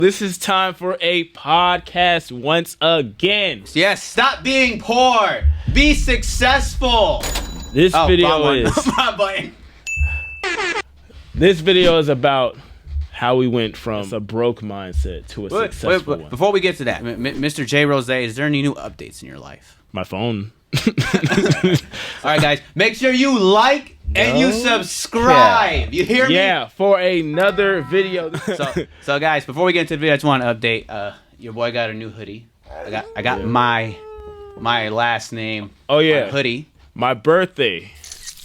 This is time for a podcast once again. Yes, stop being poor. Be successful. This video is about how we went from a broke mindset to a successful one. Before we get to that, Mr. J. Rose, is there any new updates in your life? My phone. All right, guys, make sure you like and you subscribe. You hear me? Yeah, for another video. So guys, before we get into the video, I just want to update. Your boy got a new hoodie. I got my last name. Oh yeah, hoodie. My birthday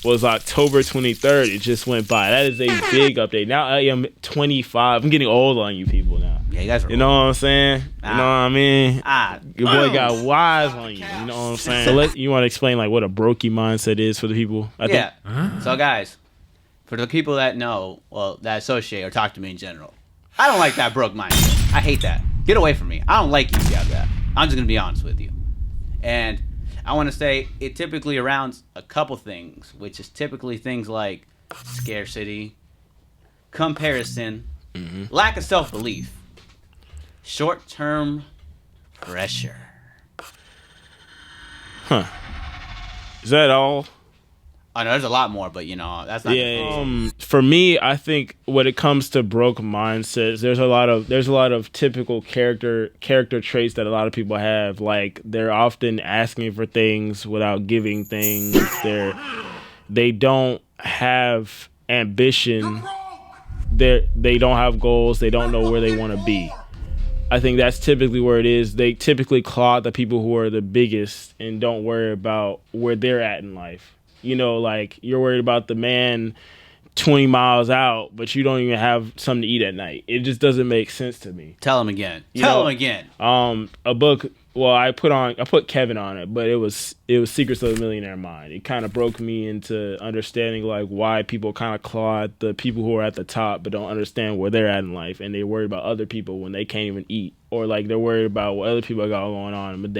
was October 23rd. It just went by. That is a big update. Now I am 25. I'm getting old on you people now. Yeah, you guys are You know what I'm saying? You know what I mean? Your boy got wise on you. You know what I'm saying? So you want to explain like what a brokey mindset is for the people? So guys, for the people that know, well, that associate or talk to me in general, I don't like that broke mindset. I hate that. Get away from me. I don't like you if you have that. I'm just going to be honest with you. And I want to say it typically surrounds a couple things, which is typically things like scarcity, comparison, lack of self-belief, short-term pressure. Is that all? I know there's a lot more, but that's not. For me, I think when it comes to broke mindsets, there's a lot of typical character traits that a lot of people have. Like they're often asking for things without giving things. They don't have ambition. They don't have goals. They don't know where they want to be. I think that's typically where it is. They typically clod the people who are the biggest and don't worry about where they're at in life. Like you're worried about the man 20 miles out, but you don't even have something to eat at night. It just doesn't make sense to me. Tell him again. Tell him again. A book. Well, I put Kevin on it, but it was Secrets of the Millionaire Mind. It kind of broke me into understanding like why people kind of clod the people who are at the top, but don't understand where they're at in life, and they worry about other people when they can't even eat, or like they're worried about what other people got going on, but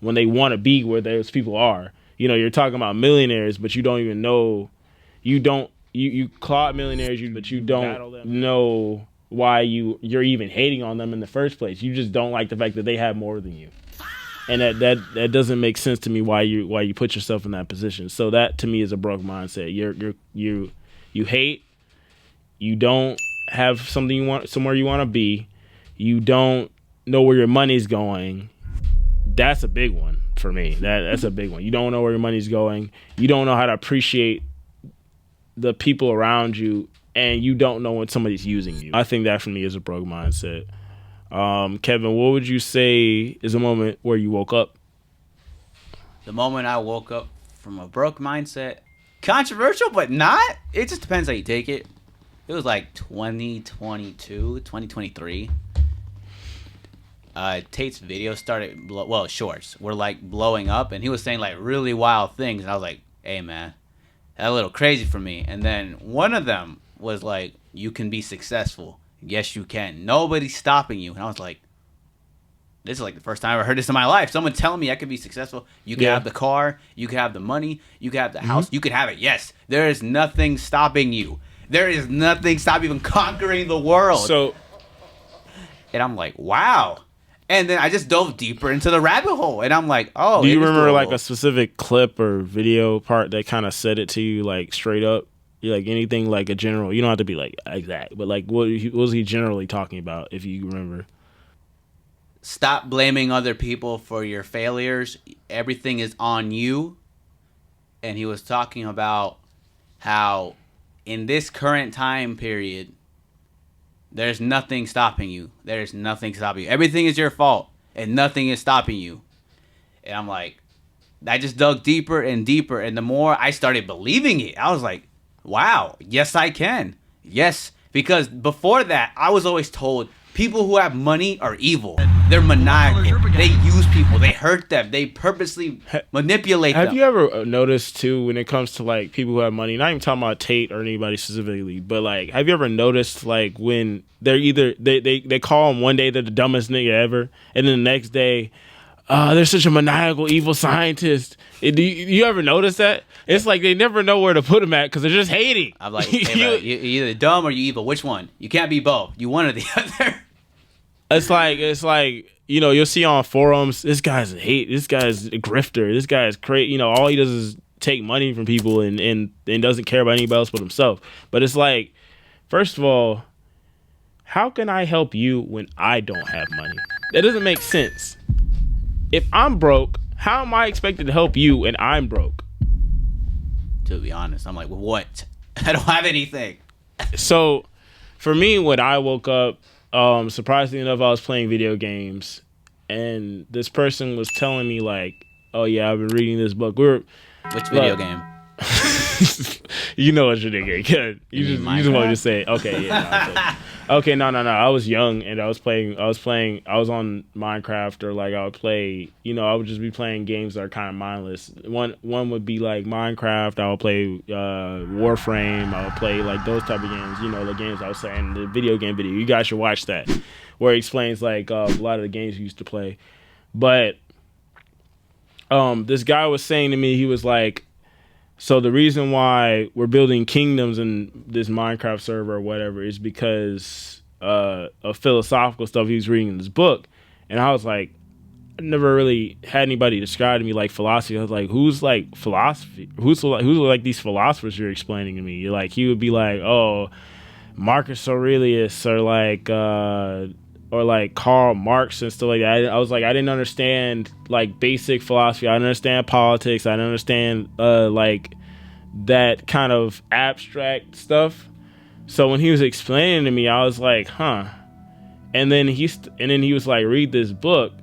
when they want to be where those people are. You're talking about millionaires, but you don't even know. You clod millionaires, but you don't know why you're even hating on them in the first place. You just don't like the fact that they have more than you. And that doesn't make sense to me why you put yourself in that position. So that to me is a broke mindset. You hate, you don't have something you want, somewhere you want to be, you don't know where your money's going. That's a big one for me. That's a big one. You don't know where your money's going. You don't know how to appreciate the people around you, and you don't know when somebody's using you. I think that for me is a broke mindset. Kevin, what would you say is a moment where you woke up? The moment I woke up from a broke mindset, controversial, but not. It just depends how you take it. It was like 2022, 2023. Tate's video started, shorts were like blowing up, and he was saying like really wild things, and I was like, hey man, that's a little crazy for me. And then one of them was like, you can be successful. Yes, you can. Nobody's stopping you. And I was like, this is like the first time I ever heard this in my life. Someone telling me I could be successful. You can have the car. You can have the money. You can have the house. You can have it. Yes. There is nothing stopping you. There is nothing stopping you from conquering the world. And I'm like, wow. And then I just dove deeper into the rabbit hole. And I'm like, oh. Do you remember like a specific clip or video part that kind of said it to you like straight up? Like anything like a general, you don't have to be like exact, but like what was he generally talking about if you remember? Stop blaming other people for your failures. Everything is on you. And he was talking about how in this current time period, there's nothing stopping you. There's nothing stopping you. Everything is your fault and nothing is stopping you. And I'm like, I just dug deeper and deeper. And the more I started believing it, I was like, wow, yes, I can. Yes, because before that, I was always told people who have money are evil. They're maniacal. They use people. They hurt them. They purposely manipulate them. Have you ever noticed, too, when it comes to, like, people who have money, not even talking about Tate or anybody specifically, but, like, have you ever noticed, like, when they're either, they call them one day they're the dumbest nigga ever, and then the next day, they're such a maniacal, evil scientist. Do you ever notice that? It's like they never know where to put them at because they're just hating. I'm like, hey, you're either dumb or you evil. Which one? You can't be both. You one or the other. it's like, you know, you'll see on forums, this guy's a grifter, this guy is crazy, you know, all he does is take money from people and doesn't care about anybody else but himself. But it's like, first of all, how can I help you when I don't have money? That doesn't make sense. If I'm broke, how am I expected to help you and I'm broke? To be honest, I'm like, well, what? I don't have anything. So for me, when I woke up, surprisingly enough, I was playing video games, and this person was telling me like, "Oh yeah, I've been reading this book." Which video game? You know what video game? Good. You just wanted to say it. Okay, yeah. Okay, no. I was young and I was on Minecraft, or like I would play. You know, I would just be playing games that are kind of mindless. One would be like Minecraft. I would play Warframe. I would play like those type of games. You know, the games I was saying, the video game video. You guys should watch that, where it explains like a lot of the games you used to play. But this guy was saying to me, he was like, so the reason why we're building kingdoms in this Minecraft server or whatever is because of philosophical stuff he was reading in this book. And I was like, I never really had anybody describe to me like philosophy. I was like, who's like philosophy? Who's like these philosophers you're explaining to me? You're like, he would be like, oh, Marcus Aurelius, or like Karl Marx and stuff like that. I was like, I didn't understand like basic philosophy. I didn't understand politics. I didn't understand like that kind of abstract stuff. So when he was explaining to me, I was like, huh. And then he was like, read this book.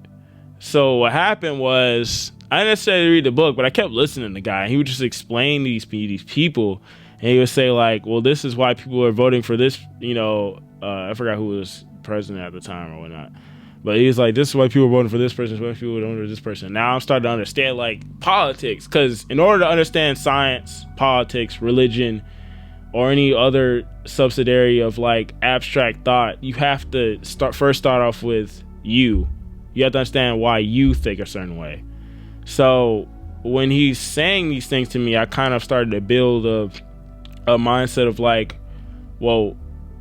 So what happened was, I didn't necessarily read the book, but I kept listening to the guy. He would just explain these people, and he would say like, well, this is why people are voting for this. You know, I forgot who was president at the time or whatnot, but he's like, this is why people are voting for this person, this is why people are voting for this person. Now I'm starting to understand like politics, because in order to understand science, politics, religion, or any other subsidiary of like abstract thought, you have to start off with you have to understand why you think a certain way. So when he's saying these things to me, I kind of started to build a mindset of like, well,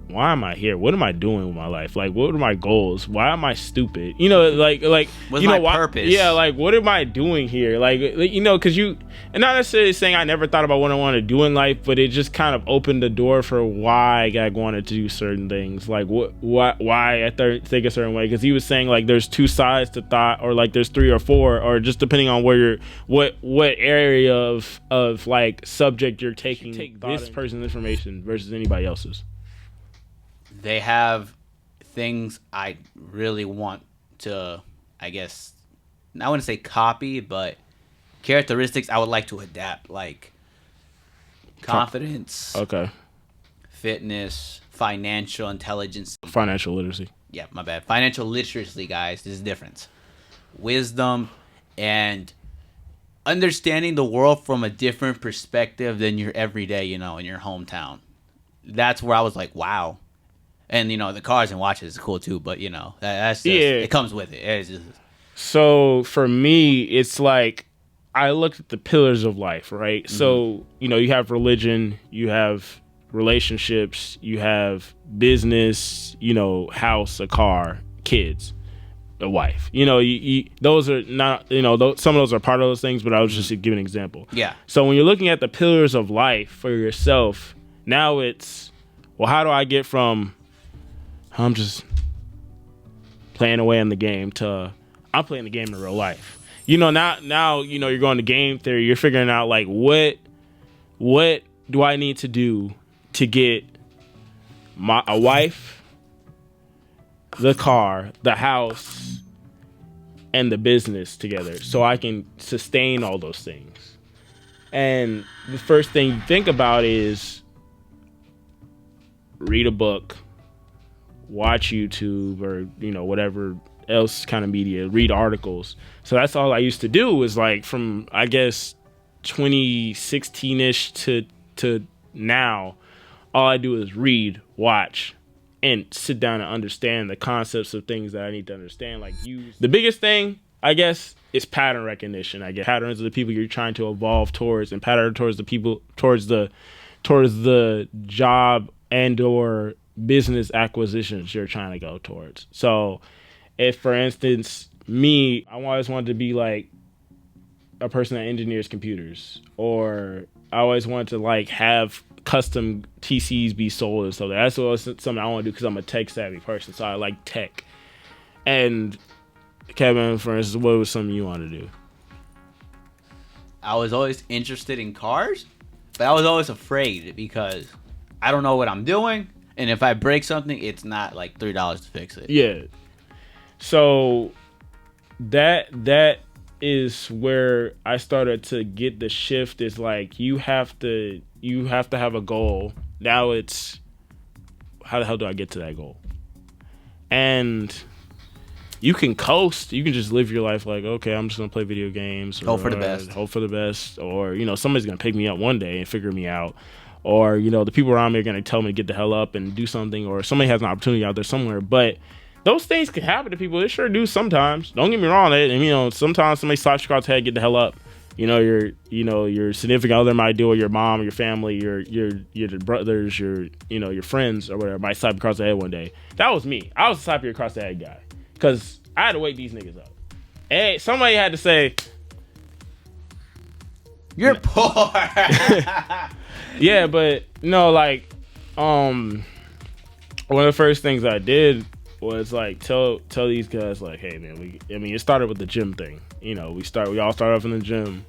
why am I here? What am I doing with my life? Like, what are my goals? Why am I stupid? You know, like, what's you know, my purpose? Yeah, like, what am I doing here? Like, you know, because and not necessarily saying I never thought about what I want to do in life, but it just kind of opened the door for why I wanted to do certain things. Like, why I think a certain way? Because he was saying like, there's two sides to thought, or like there's three or four, or just depending on where what area of like subject you're taking. Take this person's information versus anybody else's. They have things I really want to, I guess, I wouldn't say copy, but characteristics I would like to adapt, like confidence, okay, fitness, financial intelligence, financial literacy. Yeah, my bad. Financial literacy, guys, there's a difference. Wisdom and understanding the world from a different perspective than your everyday, you know, in your hometown. That's where I was like, wow. And, you know, the cars and watches is cool too, but, you know, that's just, it comes with it. It's just... So for me, it's like, I looked at the pillars of life, right? Mm-hmm. So, you know, you have religion, you have relationships, you have business, you know, house, a car, kids, a wife. You know, those are not, you know, some of those are part of those things, but I was just giving an example. Yeah. So when you're looking at the pillars of life for yourself, now it's, well, how do I get from I'm just playing away in the game to I'm playing the game in real life? You know, now you know, you're going to game theory. You're figuring out like, what do I need to do to get a wife, the car, the house, and the business together so I can sustain all those things. And the first thing you think about is read a book, watch YouTube, or, you know, whatever else kind of media, read articles. So that's all I used to do, was like from, I guess, 2016-ish to now, all I do is read, watch, and sit down and understand the concepts of things that I need to understand. Like, the biggest thing, I guess, is pattern recognition. I guess patterns of the people you're trying to evolve towards, and pattern towards the people, towards the job and or business acquisitions you're trying to go towards. So if, for instance, me, I always wanted to be like a person that engineers computers, or I always wanted to like have custom TCs be sold and stuff. That's something I want to do because I'm a tech savvy person. So I like tech. And Kevin, for instance, what was something you want to do? I was always interested in cars, but I was always afraid because I don't know what I'm doing, and if I break something, it's not like $3 to fix it. Yeah. So that is where I started to get the shift. Is like you have to have a goal. Now it's how the hell do I get to that goal? And you can coast. You can just live your life like, okay, I'm just gonna play video games. Hope for the best. Hope for the best. Or somebody's gonna pick me up one day and figure me out. Or the people around me are gonna tell me to get the hell up and do something. Or somebody has an opportunity out there somewhere. But those things can happen to people. They sure do sometimes. Don't get me wrong. And sometimes somebody slaps you across the head, get the hell up. Your significant other might do, or your mom, or your family, your brothers, your friends or whatever might slap you across the head one day. That was me. I was the slap you across the head guy. Because I had to wake these niggas up. Hey, somebody had to say, "You're poor." Yeah, but one of the first things I did was like tell these guys like, hey man, it started with the gym thing. We all start off in the gym.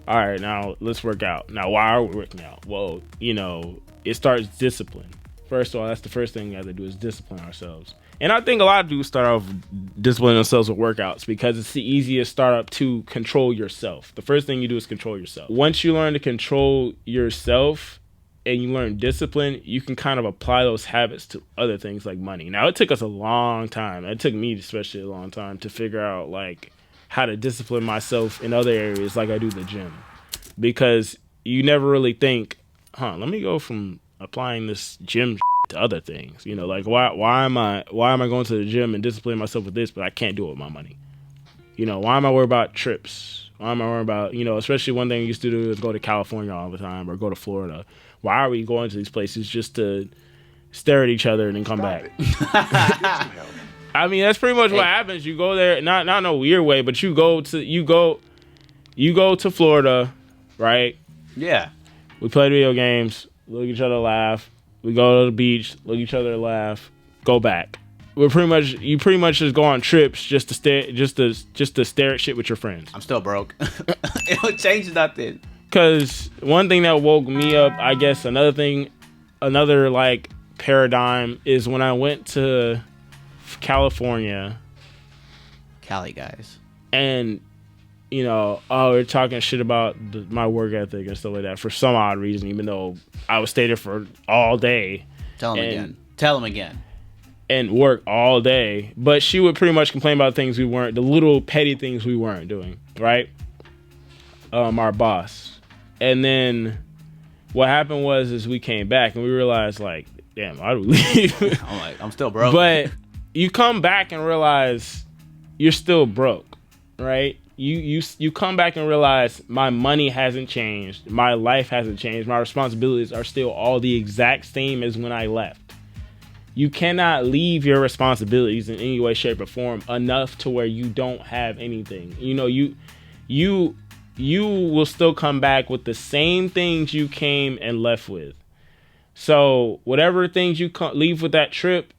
All right, now let's work out. Now, why are we working out? Well, it starts discipline. First of all, that's the first thing we have to do is discipline ourselves. And I think a lot of dudes start off disciplining themselves with workouts because it's the easiest startup to control yourself. The first thing you do is control yourself. Once you learn to control yourself and you learn discipline, you can kind of apply those habits to other things like money. Now, it took us a long time. It took me especially a long time to figure out like how to discipline myself in other areas like I do the gym. Because you never really think, let me go from applying this gym to other things. Like why am I going to the gym and disciplining myself with this, but I can't do it with my money? Why am I worried about trips? Why am I worried about, especially one thing we used to do is go to California all the time or go to Florida. Why are we going to these places just to stare at each other and then come back? I mean, that's pretty much what happens. You go there, not in a weird way, but you go to Florida, right? Yeah. We play video games, look at each other, laugh. We go to the beach, look at each other, laugh, go back. You pretty much just go on trips just to stare at shit with your friends. I'm still broke. It'll change nothing. Because one thing that woke me up, I guess another like paradigm is when I went to California. Cali guys. And we're talking shit about my work ethic and stuff like that for some odd reason, even though I was stay there for all day. Tell him again. And work all day. But she would pretty much complain about the little petty things we weren't doing, right? Our boss. And then what happened is we came back and we realized, like, damn, why do we leave? I'm still broke. But you come back and realize you're still broke, right? You come back and realize my money hasn't changed, my life hasn't changed, my responsibilities are still all the exact same as when I left. You cannot leave your responsibilities in any way, shape, or form enough to where you don't have anything. You will still come back with the same things you came and left with. So whatever things you leave with that trip,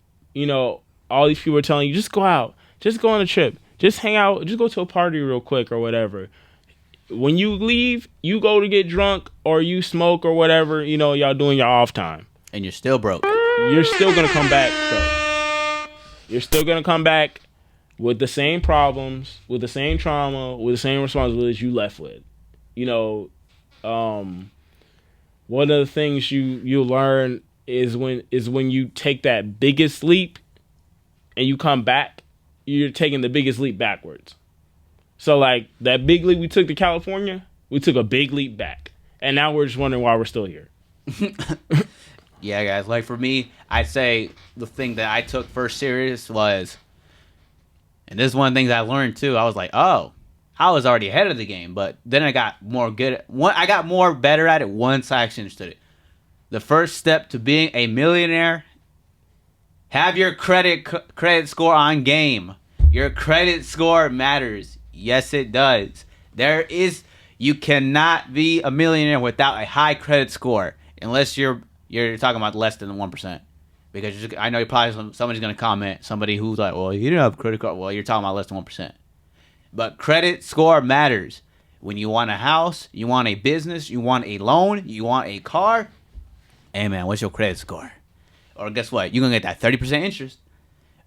all these people are telling you, just go out, just go on a trip. Just hang out, just go to a party real quick or whatever. When you leave, you go to get drunk or you smoke or whatever, y'all doing your off time. And you're still broke. You're still going to come back, though. You're still going to come back with the same problems, with the same trauma, with the same responsibilities you left with. One of the things you learn is when you take that biggest leap and you come back, you're taking the biggest leap backwards. So like that big leap we took to California, we took a big leap back. And now we're just wondering why we're still here. Yeah, guys. Like for me, I'd say the thing that I took first serious was, and this is one of the things I learned too. I was like, oh, I was already ahead of the game. But then I got more better at it once I actually understood it. The first step to being a millionaire Have your credit score on game. Your credit score matters. Yes, it does. You cannot be a millionaire without a high credit score, unless you're talking about less than 1%. Because I know somebody's gonna comment, somebody who's like, well, you didn't have a credit card. Well, you're talking about less than 1%. But credit score matters. When you want a house, you want a business, you want a loan, you want a car. Hey man, what's your credit score? Or guess what? You're gonna get that 30% interest.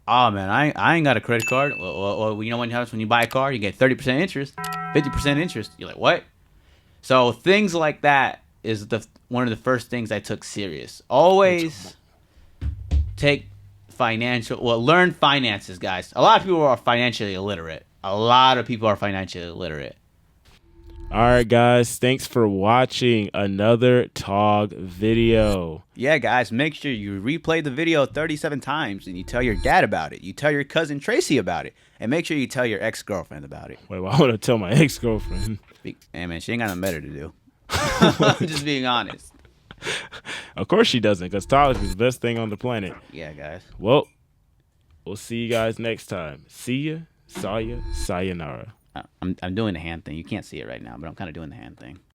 Oh man, I ain't got a credit card. Well, you know when you buy a car, you get 30% interest, 50% interest. You're like, what? So things like that is one of the first things I took serious. Always learn finances, guys. A lot of people are financially illiterate. All right, guys. Thanks for watching another Tog video. Yeah, guys. Make sure you replay the video 37 times and you tell your dad about it. You tell your cousin Tracy about it. And make sure you tell your ex-girlfriend about it. Wait, well, I want to tell my ex-girlfriend. Hey, man, she ain't got nothing better to do. I'm just being honest. Of course she doesn't, because Tog is the best thing on the planet. Yeah, guys. Well, we'll see you guys next time. See ya, saw ya, sayonara. I'm doing the hand thing. You can't see it right now, but I'm kind of doing the hand thing.